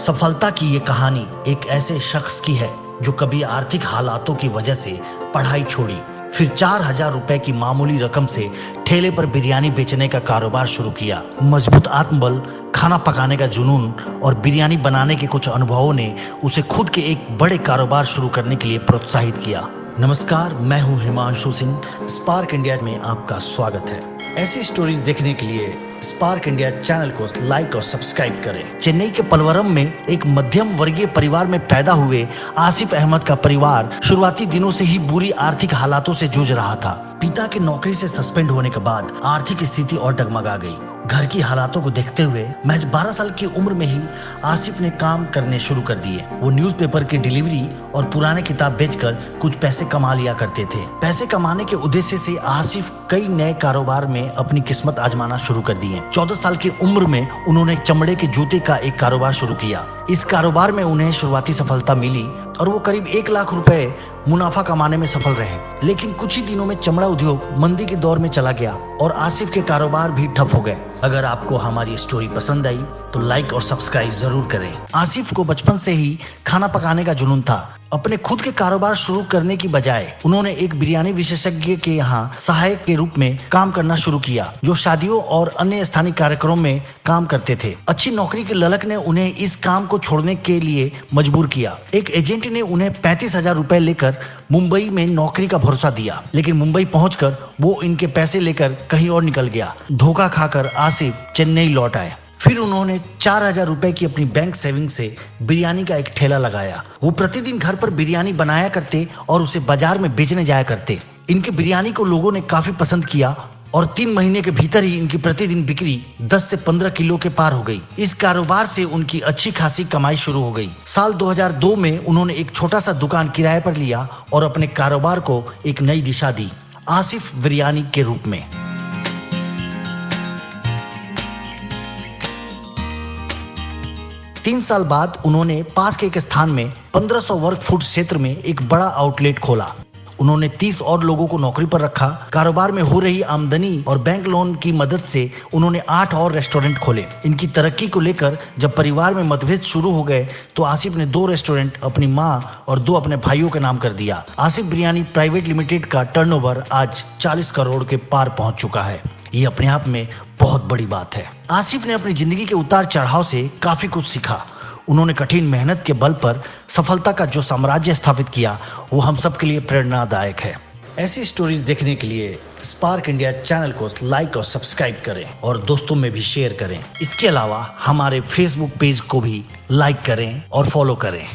सफलता की ये कहानी एक ऐसे शख्स की है जो कभी आर्थिक हालातों की वजह से पढ़ाई छोड़ी, फिर 4,000 रुपए की मामूली रकम से ठेले पर बिरयानी बेचने का कारोबार शुरू किया। मजबूत आत्मबल, खाना पकाने का जुनून और बिरयानी बनाने के कुछ अनुभवों ने उसे खुद के एक बड़े कारोबार शुरू करने के लिए प्रोत्साहित किया। नमस्कार, मैं हूं हिमांशु सिंह। स्पार्क इंडिया में आपका स्वागत है। ऐसी स्टोरीज देखने के लिए स्पार्क इंडिया चैनल को लाइक और सब्सक्राइब करें। चेन्नई के पलवरम में एक मध्यम वर्गीय परिवार में पैदा हुए आसिफ अहमद का परिवार शुरुआती दिनों से ही बुरी आर्थिक हालातों से जूझ रहा था। पिता के नौकरी से सस्पेंड होने के बाद आर्थिक स्थिति और डगमगा गई। घर की हालातों को देखते हुए महज 12 साल की उम्र में ही आसिफ ने काम करने शुरू कर दिए। वो न्यूज़पेपर की डिलीवरी और पुराने किताब बेचकर कुछ पैसे कमा लिया करते थे। पैसे कमाने के उद्देश्य से आसिफ कई नए कारोबार में अपनी किस्मत आजमाना शुरू कर दिए। 14 साल की उम्र में उन्होंने चमड़े के जूते का एक कारोबार शुरू किया। इस कारोबार में उन्हें शुरुआती सफलता मिली और वो करीब 1 लाख रुपए मुनाफा कमाने में सफल रहे। लेकिन कुछ ही दिनों में चमड़ा उद्योग मंदी के दौर में चला गया और आसिफ के कारोबार भी ठप हो गए। अगर आपको हमारी स्टोरी पसंद आई तो लाइक और सब्सक्राइब जरूर करें। आसिफ को बचपन से ही खाना पकाने का जुनून था। अपने खुद के कारोबार शुरू करने की बजाय उन्होंने एक बिरयानी विशेषज्ञ के यहाँ सहायक के रूप में काम करना शुरू किया, जो शादियों और अन्य स्थानीय कार्यक्रमों में काम करते थे। अच्छी नौकरी की ललक ने उन्हें इस काम को छोड़ने के लिए मजबूर किया। एक एजेंट ने उन्हें 35,000 रुपए लेकर मुंबई में नौकरी का भरोसा दिया, लेकिन मुंबई पहुंचकर वो इनके पैसे लेकर कहीं और निकल गया। धोखा खाकर आसिफ चेन्नई लौट आए। फिर उन्होंने 4,000 रुपए की अपनी बैंक सेविंग से बिरयानी का एक ठेला लगाया। वो प्रतिदिन घर पर बिरयानी बनाया करते और उसे बाजार में बेचने जाया करते। इनकी बिरयानी को लोगों ने काफी पसंद किया और 3 महीने के भीतर ही इनकी प्रतिदिन बिक्री 10 से 15 किलो के पार हो गई। इस कारोबार से उनकी अच्छी खासी कमाई शुरू हो गई। साल 2002 में उन्होंने एक छोटा सा दुकान किराए पर लिया और अपने कारोबार को एक नई दिशा दी, आसिफ बिरयानी के रूप में। 3 साल बाद उन्होंने पास के एक स्थान में 1500 वर्ग फुट क्षेत्र में एक बड़ा आउटलेट खोला। उन्होंने 30 और लोगों को नौकरी पर रखा। कारोबार में हो रही आमदनी और बैंक लोन की मदद से उन्होंने 8 और रेस्टोरेंट खोले। इनकी तरक्की को लेकर जब परिवार में मतभेद शुरू हो गए तो आसिफ ने 2 रेस्टोरेंट अपनी माँ और 2 अपने भाइयों के नाम कर दिया। आसिफ बिरयानी प्राइवेट लिमिटेड का टर्नओवर आज 40 करोड़ के पार पहुंच चुका है। ये अपने आप में बहुत बड़ी बात है। आसिफ ने अपनी जिंदगी के उतार चढ़ाव से काफी कुछ सीखा। उन्होंने कठिन मेहनत के बल पर सफलता का जो साम्राज्य स्थापित किया वो हम सब के लिए प्रेरणादायक है। ऐसी स्टोरीज देखने के लिए स्पार्क इंडिया चैनल को लाइक और सब्सक्राइब करें और दोस्तों में भी शेयर करें। इसके अलावा हमारे फेसबुक पेज को भी लाइक करें और फॉलो करें।